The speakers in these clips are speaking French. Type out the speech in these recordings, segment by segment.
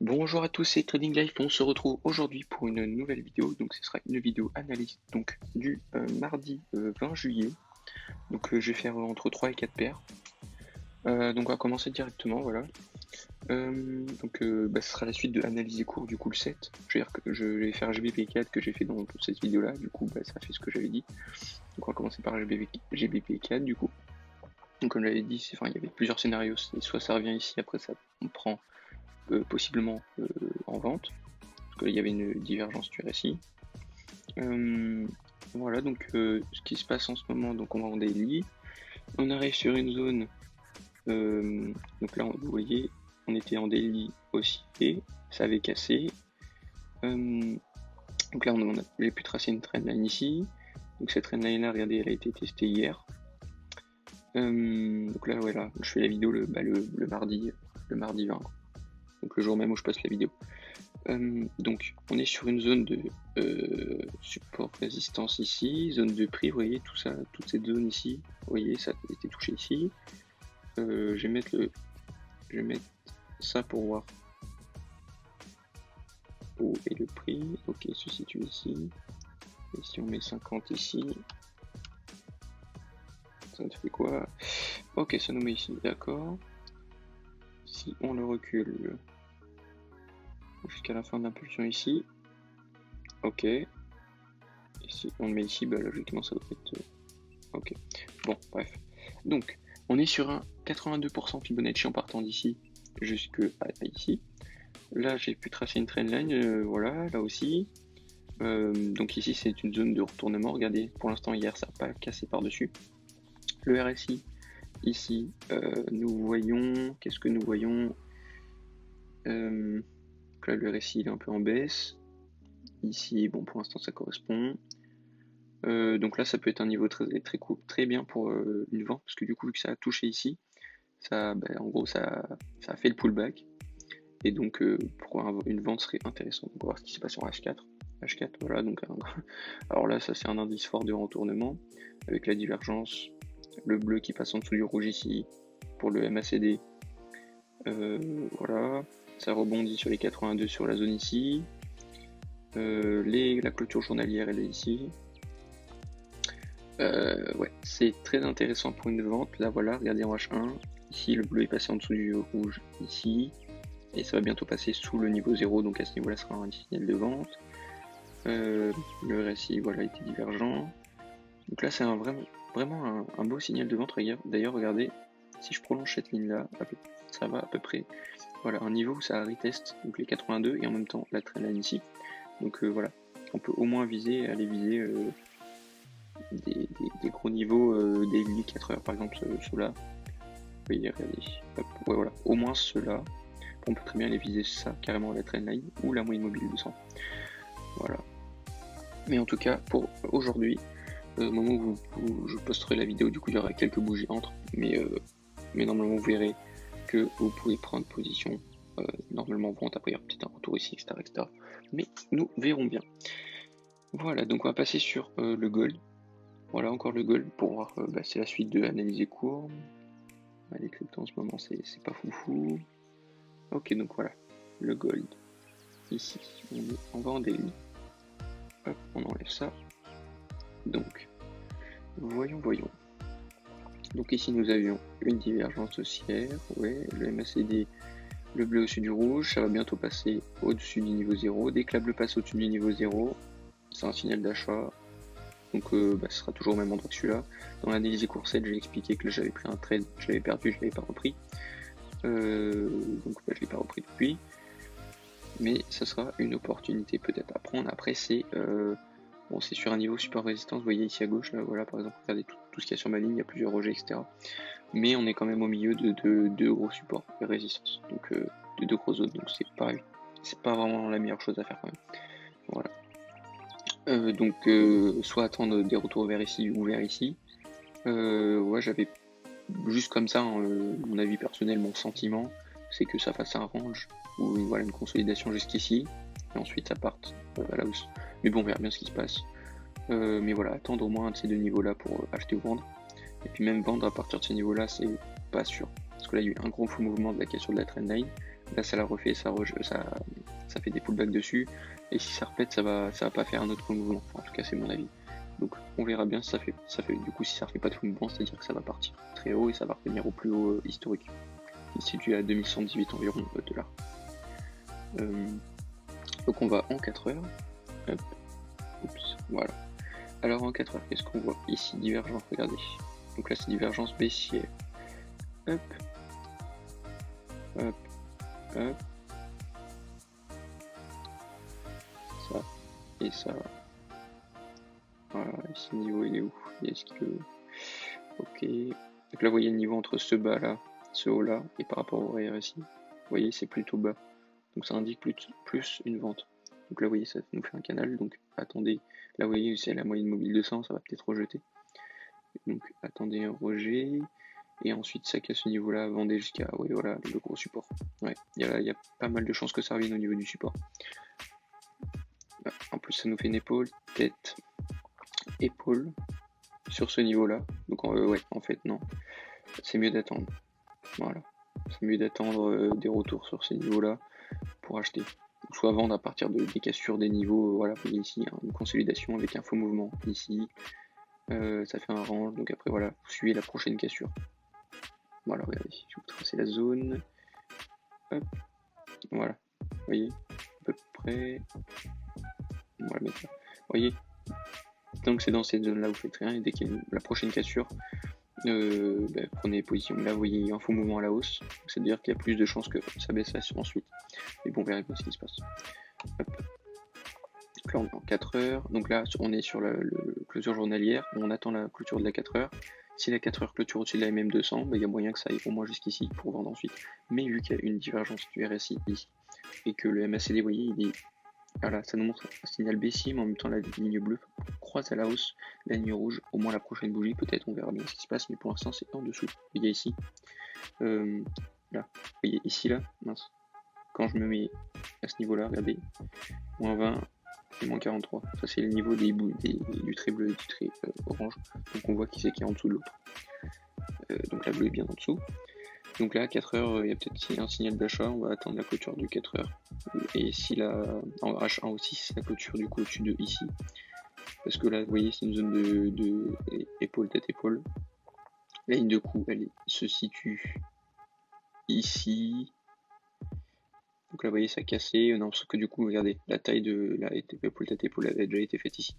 Bonjour à tous, c'est Trading Life. On se retrouve aujourd'hui pour une nouvelle vidéo. Donc, ce sera une vidéo analyse donc du mardi 20 juillet. Donc, je vais faire entre 3 et 4 paires. Donc, on va commencer directement. Voilà. Ce sera la suite de analyser cours du coup le 7. Je vais dire que je vais faire GBP4 que j'ai fait dans cette vidéo là. Du coup, ça fait ce que j'avais dit. Donc, on va commencer par GBP4 du coup. Donc, comme j'avais dit, il y avait plusieurs scénarios. Soit ça revient ici, après ça on prend possiblement en vente. Parce qu'il y avait une divergence du RSI. Voilà, donc ce qui se passe en ce moment, donc on va en daily. On arrive sur une zone, donc là vous voyez, on était en daily aussi, et ça avait cassé. Donc là j'ai pu tracer une trendline ici. Donc cette trendline là, regardez, elle a été testée hier. Donc là voilà, je fais la vidéo le mardi 20. Donc le jour même où je poste la vidéo. Donc on est sur une zone de support résistance ici, zone de prix, vous voyez tout ça, toute cette zone ici, vous voyez ça a été touché ici. Je vais mettre ça pour voir où est le prix. Ok, il se situe ici. Et si on met 50 ici, ça nous fait quoi? Ok, ça nous met ici, d'accord. Si on le recule jusqu'à la fin de l'impulsion ici, ok. Et si on le met ici, logiquement ça doit être ok. Bon, bref. Donc, on est sur un 82% Fibonacci en partant d'ici jusqu'à ici. Là, j'ai pu tracer une trendline, voilà, là aussi. Donc ici, c'est une zone de retournement. Regardez, pour l'instant, hier, ça n'a pas cassé par-dessus. Le RSI, ici, nous voyons... Qu'est-ce que nous voyons là, le RSI, il est un peu en baisse. Ici, bon, pour l'instant, ça correspond. Donc là, ça peut être un niveau très bien pour une vente, parce que du coup, vu que ça a touché ici, ça, en gros, ça a fait le pullback. Et donc, pour une vente serait intéressant. Donc, on va voir ce qui s'est passé en H4. H4, voilà. Donc, alors là, ça, c'est un indice fort de retournement, avec la divergence. Le bleu qui passe en dessous du rouge ici, pour le MACD. Voilà. Ça rebondit sur les 82 sur la zone ici. La clôture journalière, elle est ici. Ouais, c'est très intéressant pour une vente. Là, voilà, regardez en H1. Ici, le bleu est passé en dessous du rouge ici. Et ça va bientôt passer sous le niveau 0. Donc à ce niveau-là, sera un signal de vente. Le RSI, voilà, était divergent. Donc là, c'est vraiment un beau signal de vente. D'ailleurs, regardez, si je prolonge cette ligne-là, ça va à peu près. Voilà, un niveau où ça reteste donc les 82 et en même temps la trendline ici. Donc voilà, on peut au moins aller viser des gros niveaux des 4 heures, par exemple ceux-là. Vous voyez, regardez. Hop, ouais, voilà, au moins ceux-là. On peut très bien aller viser ça, carrément la trendline ou la moyenne mobile 200. Voilà. Mais en tout cas, pour aujourd'hui, au moment où je posterai la vidéo, du coup, il y aura quelques bougies entre, mais normalement, vous verrez que vous pouvez prendre position. Normalement, vente, après, il y aura peut-être un retour ici, etc., etc. Mais nous verrons bien. Voilà, donc on va passer sur le gold. Voilà, encore le gold pour voir, c'est la suite de analyser court. Les cryptos en ce moment, c'est pas foufou. Ok, donc voilà, le gold. Ici, on va en daily. Hop, on enlève ça. Donc, voyons. Donc ici, nous avions une divergence haussière. Ouais, le MACD, le bleu au-dessus du rouge. Ça va bientôt passer au-dessus du niveau 0. Dès que la bleue passe au-dessus du niveau 0, c'est un signal d'achat. Donc, ce sera toujours au même endroit que celui-là. Dans l'analyse court 7, j'ai expliqué que j'avais pris un trade, je l'avais perdu, je l'avais pas repris. Donc, je l'ai pas repris depuis. Mais ça sera une opportunité peut-être à prendre. Après, c'est sur un niveau support résistance, vous voyez ici à gauche, là, voilà, par exemple, regardez tout ce qu'il y a sur ma ligne, il y a plusieurs rejets, etc. Mais on est quand même au milieu de deux gros supports de résistance, donc de deux grosses zones, donc c'est pas vraiment la meilleure chose à faire quand même. Voilà. Soit attendre des retours vers ici ou vers ici. Ouais, j'avais juste comme ça, mon avis personnel, mon sentiment, c'est que ça fasse un range ou voilà une consolidation jusqu'ici, et ensuite ça parte à la hausse. Mais bon, on verra bien ce qui se passe. Mais voilà, attendre au moins un de ces deux niveaux-là pour acheter ou vendre. Et puis même vendre à partir de ces niveaux-là, c'est pas sûr. Parce que là, il y a eu un gros faux mouvement de la cassure de la trendline. Là, ça l'a refait, ça fait des pullbacks dessus. Et si ça repète, ça va pas faire un autre mouvement. Enfin, en tout cas, c'est mon avis. Donc, on verra bien si ça fait. Du coup, si ça refait pas de mouvement, c'est-à-dire que ça va partir très haut et ça va revenir au plus haut historique. Il se situe à 2118 environ $. Donc, on va en 4 heures. Hop. Oups, voilà. Alors, en 4 heures, qu'est-ce qu'on voit ici? Divergence, regardez. Donc là, c'est divergence baissière. Hop. Hop. Hop. Ça. Et ça. Voilà, ici le niveau il est où? Est-ce que. Ok. Donc là vous voyez le niveau entre ce bas là, ce haut là, et par rapport au RSI. Vous voyez c'est plutôt bas. Donc ça indique plus une vente. Donc là vous voyez ça nous fait un canal, donc attendez. Là vous voyez c'est la moyenne mobile 200, ça va peut-être rejeter. Donc attendez un rejet. Et ensuite ça casse ce niveau là, vendez jusqu'à oui, voilà, le gros support. Ouais, il y a pas mal de chances que ça revienne au niveau du support. En plus ça nous fait une épaule, tête, épaule sur ce niveau là. Donc ouais, en fait non, c'est mieux d'attendre. Voilà, c'est mieux d'attendre des retours sur ces niveaux là pour acheter. Soit vendre à partir des cassures des niveaux. Voilà, vous voyez ici hein, une consolidation avec un faux mouvement ici. Ça fait un range, donc après voilà, vous suivez la prochaine cassure. Voilà, regardez, je vais vous tracer la zone. Hop, voilà, vous voyez, à peu près. On va le mettre là. Vous voyez, donc c'est dans cette zone là, vous faites rien, et dès qu'il y a la prochaine cassure, prenez position. Là, vous voyez un faux mouvement à la hausse, c'est-à-dire qu'il y a plus de chances que ça baisse ensuite. Mais bon, on verra bien ce qui se passe. Hop. Donc là, on est en 4 heures. Donc là, on est sur la clôture journalière. On attend la clôture de la 4 heures. Si la 4 heures clôture au-dessus de la MM200, il y a moyen que ça aille au moins jusqu'ici pour vendre ensuite. Mais vu qu'il y a une divergence du RSI ici, et que le MACD, vous voyez, il est. Voilà, ça nous montre un signal baissier, mais en même temps la ligne bleue croise à la hausse, la ligne rouge, au moins la prochaine bougie, peut-être on verra bien ce qui se passe, mais pour l'instant c'est en dessous. Il y a ici, là, vous voyez ici là, mince, quand je me mets à ce niveau là, regardez, moins 20 et moins 43, ça c'est le niveau du trait bleu et du trait orange, donc on voit qui c'est qui est en dessous de l'autre. Donc la bleue est bien en dessous. Donc là, 4 heures, il y a peut-être un signal d'achat, on va attendre la clôture de 4 heures. Et si en H1 aussi, c'est la clôture du coup au-dessus de ici. Parce que là, vous voyez, c'est une zone de épaule, tête, épaule. La ligne de coup, elle se situe ici. Donc là, vous voyez, ça a cassé. Non, sauf que du coup, regardez, la taille de la épaule, tête, épaule avait déjà été faite ici.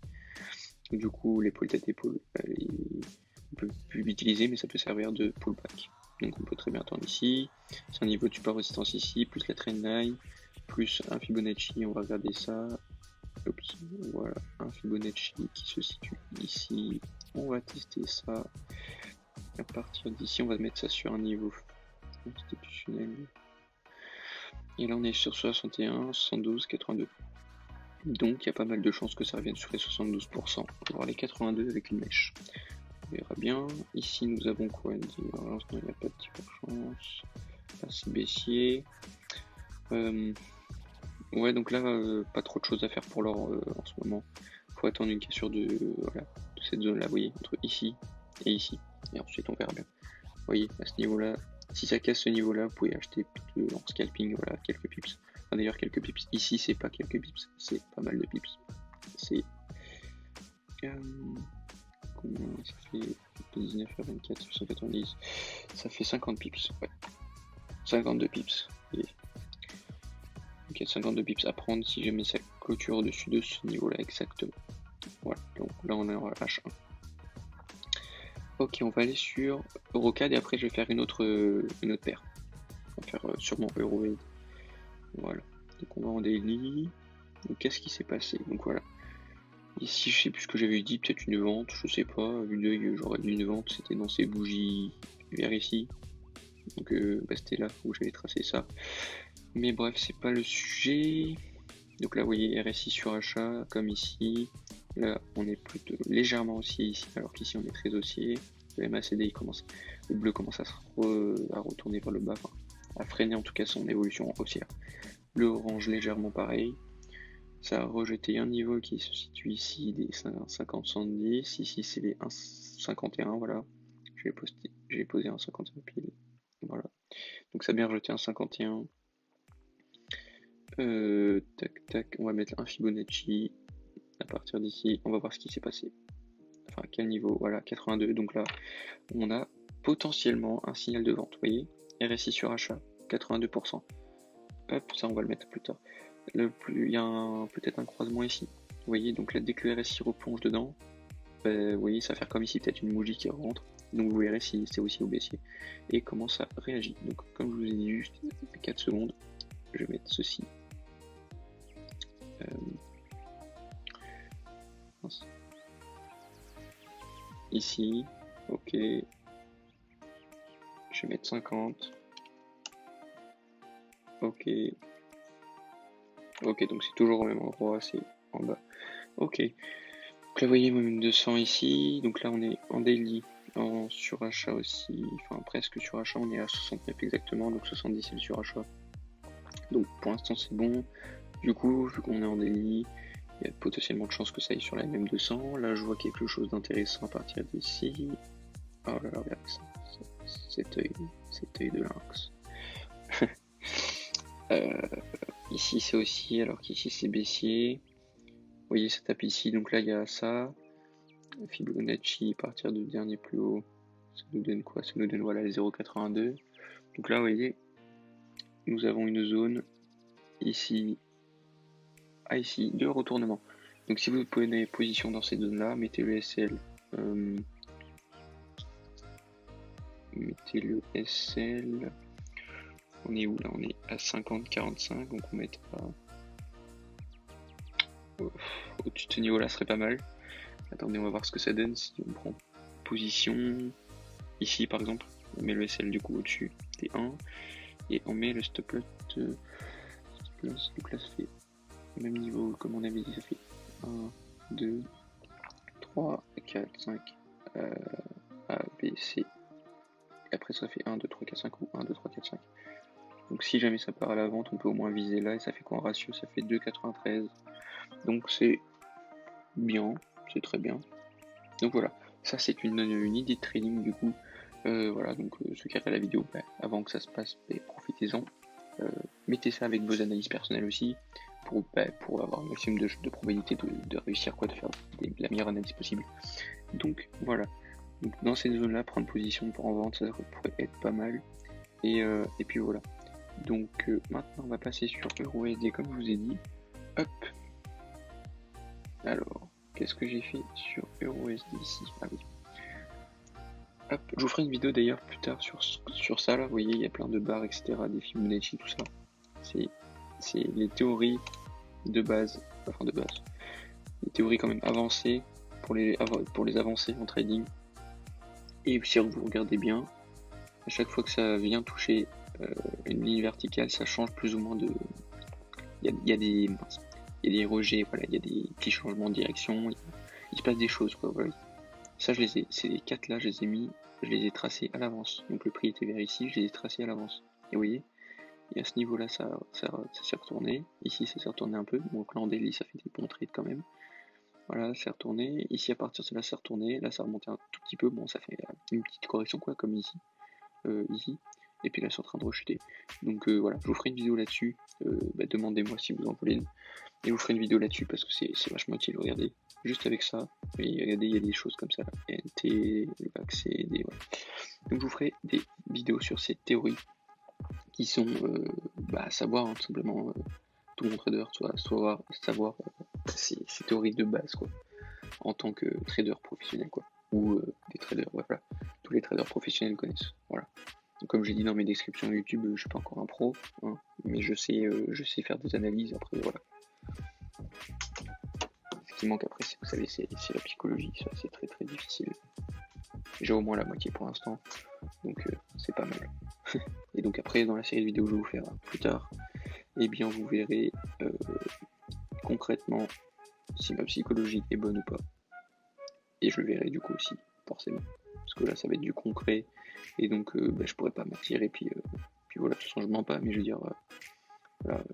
Donc, du coup, l'épaule, tête, épaule, on peut plus l'utiliser, mais ça peut servir de pullback. Donc on peut très bien attendre ici. C'est un niveau de support résistance ici, plus la trendline, plus un Fibonacci, on va regarder ça. Oups, voilà, un Fibonacci qui se situe ici. On va tester ça. À partir d'ici, on va mettre ça sur un niveau institutionnel. Et là on est sur 61, 72, 82. Donc il y a pas mal de chances que ça revienne sur les 72%. On va voir les 82 avec une mèche. On verra bien. Ici, nous avons quoi? Une divergence? Non, il n'y a pas de divergence. Là, c'est baissier. Ouais, donc là, pas trop de choses à faire pour l'or en ce moment. Faut attendre une cassure de cette zone-là, vous voyez, entre ici et ici. Et ensuite, on verra bien. Vous voyez, à ce niveau-là, si ça casse ce niveau-là, vous pouvez acheter en scalping, voilà, quelques pips. Enfin, d'ailleurs, quelques pips. Ici, c'est pas quelques pips, c'est pas mal de pips. C'est. Combien ça fait 19 à 24, 190, ça fait 50 pips, ouais. 52 pips. Et... donc il y a 52 pips à prendre si jamais ça clôture au-dessus de ce niveau-là exactement. Voilà, donc là on est en H1. Ok, on va aller sur Eurocad et après je vais faire une autre paire. On va faire sûrement Euroaid. Voilà, donc on va en daily. Donc qu'est-ce qui s'est passé? Donc voilà. Ici, je sais plus ce que j'avais dit, peut-être une vente, je sais pas, vu d'œil, j'aurais dit une vente, c'était dans ces bougies vers ici. Donc c'était là où j'avais tracé ça. Mais bref, c'est pas le sujet. Donc là, vous voyez RSI sur achat, comme ici. Là, on est plutôt légèrement haussier ici, alors qu'ici, on est très haussier. Le MACD, le bleu commence à retourner vers le bas, enfin, à freiner en tout cas son évolution haussière. Le orange, légèrement pareil. Ça a rejeté un niveau qui se situe ici, des 50-70. Ici, c'est les 1,51, voilà. J'ai posé un 51 pile. Voilà. Donc ça a bien rejeté un 51. Tac, tac, on va mettre un Fibonacci à partir d'ici. On va voir ce qui s'est passé. Enfin, à quel niveau? Voilà, 82. Donc là, on a potentiellement un signal de vente. Vous voyez, RSI sur achat, 82%. Hop, ça, on va le mettre plus tard. Il y a peut-être un croisement ici. Vous voyez, donc là, dès que le RSI replonge dedans, vous voyez, ça va faire comme ici, peut-être une bougie qui rentre. Donc vous verrez si c'est aussi au baissier et comment ça réagit. Donc comme je vous ai dit, juste 4 secondes, je vais mettre ceci. Ici, ok. Je vais mettre 50. Ok. Ok, donc c'est toujours au même endroit, c'est en bas. Ok. Donc là, vous voyez, même 200 ici. Donc là, on est en daily, en surachat aussi. Enfin, presque surachat. On est à 69 exactement. Donc 70, c'est le surachat. Donc pour l'instant, c'est bon. Du coup, vu qu'on est en daily, il y a potentiellement de chances que ça aille sur la MM200. Là, je vois quelque chose d'intéressant à partir d'ici. Oh là là, regarde ça. Cet œil de lynx. Ici, c'est aussi, alors qu'ici, c'est baissier. Vous voyez, ça tape ici. Donc là, il y a ça. Fibonacci, à partir du dernier plus haut. Ça nous donne quoi? Ça nous donne, voilà, les 0,82. Donc là, vous voyez, nous avons une zone ici. Ah, ici, de retournement. Donc si vous prenez position dans ces zones-là, mettez le SL. Mettez le SL. On est où là? On est à 50-45, donc on mettra au-dessus de ce niveau-là, serait pas mal. Attendez, on va voir ce que ça donne si on prend position ici par exemple. On met le SL du coup au-dessus des 1 et on met le stop loss. Donc là, ça fait au même niveau comme on avait dit, ça fait 1, 2, 3, 4, 5, A, B, C. Et après, ça fait 1, 2, 3, 4, 5 ou 1, 2, 3, 4, 5. Donc si jamais ça part à la vente, on peut au moins viser là. Et ça fait quoi en ratio? Ça fait 2,93. Donc c'est bien, c'est très bien. Donc voilà, ça c'est une idée de trading du coup. Voilà, donc ceux qui regardent la vidéo, avant que ça se passe, profitez-en. Mettez ça avec vos analyses personnelles aussi, pour avoir un maximum de probabilité de réussir quoi, de faire la meilleure analyse possible. Donc voilà, donc, dans cette zone-là, prendre position pour en vente, ça pourrait être pas mal. Et puis voilà. Donc maintenant on va passer sur EURUSD comme je vous ai dit. Hop. Alors, qu'est-ce que j'ai fait sur EURUSD ici? Ah oui. Hop, je vous ferai une vidéo d'ailleurs plus tard sur ça là, vous voyez il y a plein de barres etc, des Fibonacci, tout ça. C'est les théories de base, les théories quand même avancées pour les avancer en trading. Et si vous regardez bien, à chaque fois que ça vient toucher une ligne verticale, ça change plus ou moins de... Il y a des rejets, voilà, il y a des petits changements de direction, il se passe des choses quoi, voilà. Ça ces 4 là, je les ai tracés à l'avance. Donc le prix était vers ici, je les ai tracés à l'avance. Et vous voyez, et à ce niveau là, ça s'est retourné. Ici, ça s'est retourné un peu. Donc là en daily, ça fait des bons trades quand même. Voilà, c'est retourné. Ici, à partir de là, c'est retourné. Là, ça remonte un tout petit peu. Bon, ça fait une petite correction quoi, comme ici. Ici. Et puis là, c'est en train de rechuter. Donc voilà, je vous ferai une vidéo là-dessus. Demandez-moi si vous en voulez. Et je vous ferai une vidéo là-dessus parce que c'est vachement utile. Regardez, juste avec ça. Et regardez, il y a des choses comme ça. NT, accéder, voilà. Donc je vous ferai des vidéos sur ces théories qui sont à savoir, hein, tout simplement, tout mon trader, savoir ces théories de base, quoi, en tant que trader professionnel, quoi, ou des traders, voilà, tous les traders professionnels connaissent, voilà. Donc, comme j'ai dit dans mes descriptions YouTube, je suis pas encore un pro, hein, mais je sais faire des analyses, après, voilà. Ce qui manque après, vous savez, c'est la psychologie, ça c'est très très difficile. J'ai au moins la moitié pour l'instant, donc c'est pas mal. Et donc après, dans la série de vidéos que je vais vous faire plus tard, eh bien vous verrez concrètement si ma psychologie est bonne ou pas. Et je le verrai du coup aussi, forcément. Parce que là, ça va être du concret, et donc je pourrais pas mentir, et puis voilà, de toute façon, je mens pas, mais je veux dire, voilà,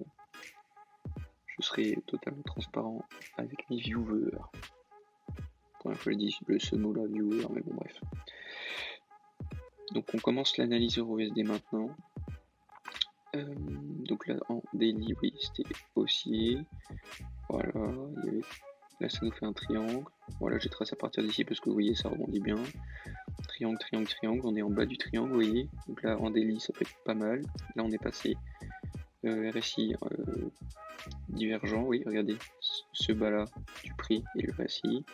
je serai totalement transparent avec mes viewers. Première fois, je dis ce mot-là, viewer, mais bon, bref. Donc on commence l'analyse EURUSD maintenant. Donc là en daily, oui, c'était haussier. Voilà, il y avait... là ça nous fait un triangle. Voilà, j'ai tracé à partir d'ici parce que vous voyez ça rebondit bien. Triangle, triangle, triangle, on est en bas du triangle, vous voyez. Donc là en daily ça peut être pas mal. Là on est passé RSI divergent, oui, regardez, ce bas là du prix et le RSI.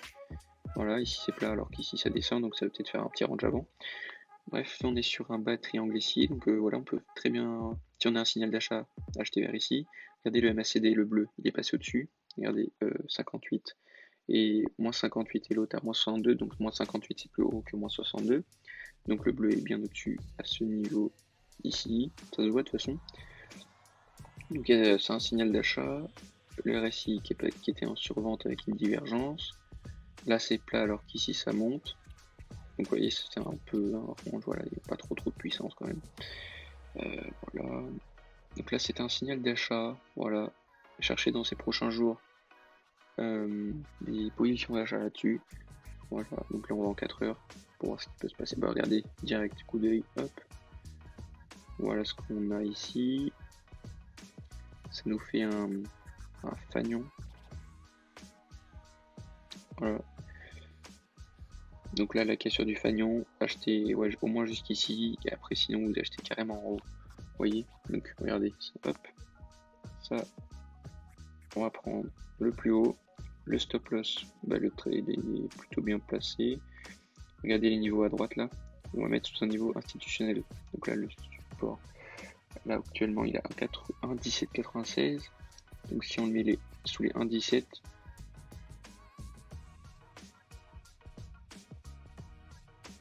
Voilà, ici c'est plat alors qu'ici ça descend, donc ça va peut-être faire un petit range avant. Bref, on est sur un bas de triangle ici, donc voilà, on peut très bien, si on a un signal d'achat, acheter vers ici. Regardez le MACD, le bleu, il est passé au-dessus. Regardez, 58 et moins 58 et l'autre à moins 62, donc moins 58 c'est plus haut que moins 62. Donc le bleu est bien au-dessus à ce niveau ici, ça se voit de toute façon. Donc c'est un signal d'achat, le RSI qui était en survente avec une divergence. Là c'est plat alors qu'ici ça monte. Donc vous voyez c'est un peu un range, voilà, il n'y a pas trop de puissance quand même. Voilà. Donc là c'est un signal d'achat, voilà. Chercher dans ces prochains jours des positions d'achat là-dessus. Voilà, donc là on va en 4 heures pour voir ce qui peut se passer. Bah regardez, direct coup d'œil, hop. Voilà ce qu'on a ici. Ça nous fait un fanion. Voilà. Donc là la cassure du fanion, achetez ouais, au moins jusqu'ici, et après sinon vous achetez carrément en haut. Vous voyez, donc regardez, hop, ça, on va prendre le plus haut, le stop loss, bah, le trade est plutôt bien placé. Regardez les niveaux à droite là, on va mettre sous un niveau institutionnel. Donc là le support, là actuellement il a 1,1796, donc si on le met sous les 1,17,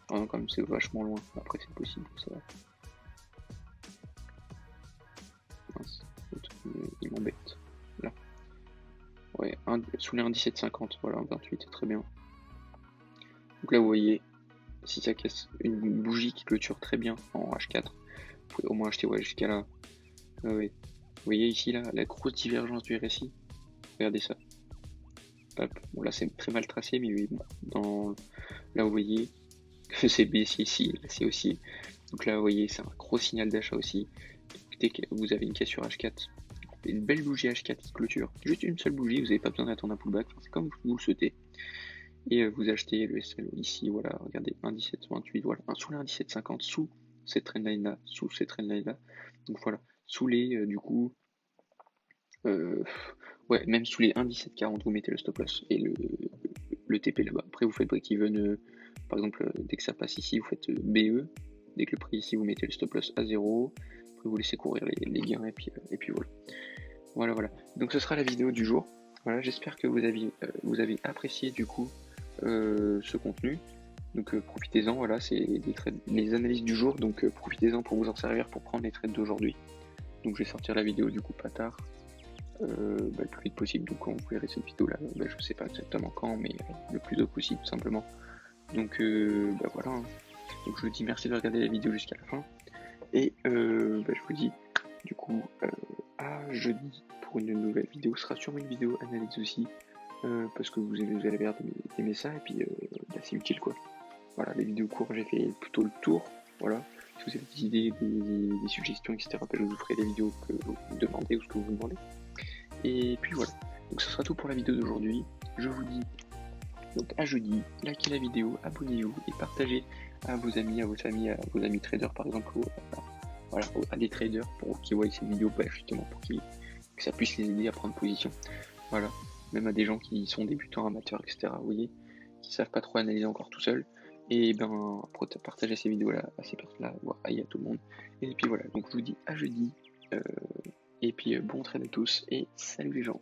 ah non, quand même c'est vachement loin, après c'est possible, ça va. Mince, il m'embête. Là. Ouais, sous les 1,1750, voilà, 28, c'est très bien. Donc là vous voyez, si ça casse une bougie qui clôture très bien en H4, vous pouvez au moins acheter ouais, jusqu'à là. Ouais. Vous voyez ici là, la grosse divergence du RSI. Regardez ça. Hop. Bon là c'est très mal tracé, mais oui, bon, là vous voyez que c'est baissier ici, là c'est aussi. Donc là vous voyez c'est un gros signal d'achat aussi. Dès que vous avez une cassure H4, une belle bougie H4 qui clôture, juste une seule bougie, vous n'avez pas besoin d'attendre un pullback, c'est comme vous le souhaitez. Et vous achetez le SL ici, voilà, regardez, 1,1728, voilà, sous les 1,1750, sous cette trendline là, sous cette trendline là. Donc voilà, sous les, du coup, ouais, même sous les 1,1740, vous mettez le stop loss et le TP là-bas. Après, vous faites break-even, par exemple, dès que ça passe ici, vous faites BE. Dès que le prix ici, vous mettez le stop loss à 0. Après, vous laissez courir les gains et puis voilà. Voilà. Donc, ce sera la vidéo du jour. Voilà, j'espère que vous avez apprécié du coup ce contenu. Donc profitez-en, voilà, c'est les analyses du jour, donc profitez-en pour vous en servir pour prendre les trades d'aujourd'hui. Donc je vais sortir la vidéo du coup pas tard, le plus vite possible. Donc quand vous verrez cette vidéo là, je sais pas exactement quand, mais le plus tôt possible tout simplement. Donc voilà, hein. Donc je vous dis merci de regarder la vidéo jusqu'à la fin. Et je vous dis du coup à jeudi pour une nouvelle vidéo. Ce sera sûrement une vidéo analyse aussi. Parce que vous allez aimer ça et puis c'est utile quoi. Voilà, les vidéos courtes j'ai fait plutôt le tour. Voilà. Si vous avez des idées, des suggestions, etc., je vous ferai des vidéos que vous demandez ou ce que vous demandez. Et puis voilà. Donc ce sera tout pour la vidéo d'aujourd'hui. Je vous dis donc à jeudi, likez la vidéo, abonnez-vous et partagez à vos amis, à vos familles, à vos amis traders par exemple, voilà, à des traders pour qu'ils voient cette vidéo, justement pour que ça puisse les aider à prendre position. Voilà. Même à des gens qui sont débutants, amateurs, etc., vous voyez, qui savent pas trop analyser encore tout seul, et ben partager ces vidéos là à ces personnes là, à tout le monde. Et puis voilà, donc je vous dis à jeudi, et puis bon trade à tous, et salut les gens.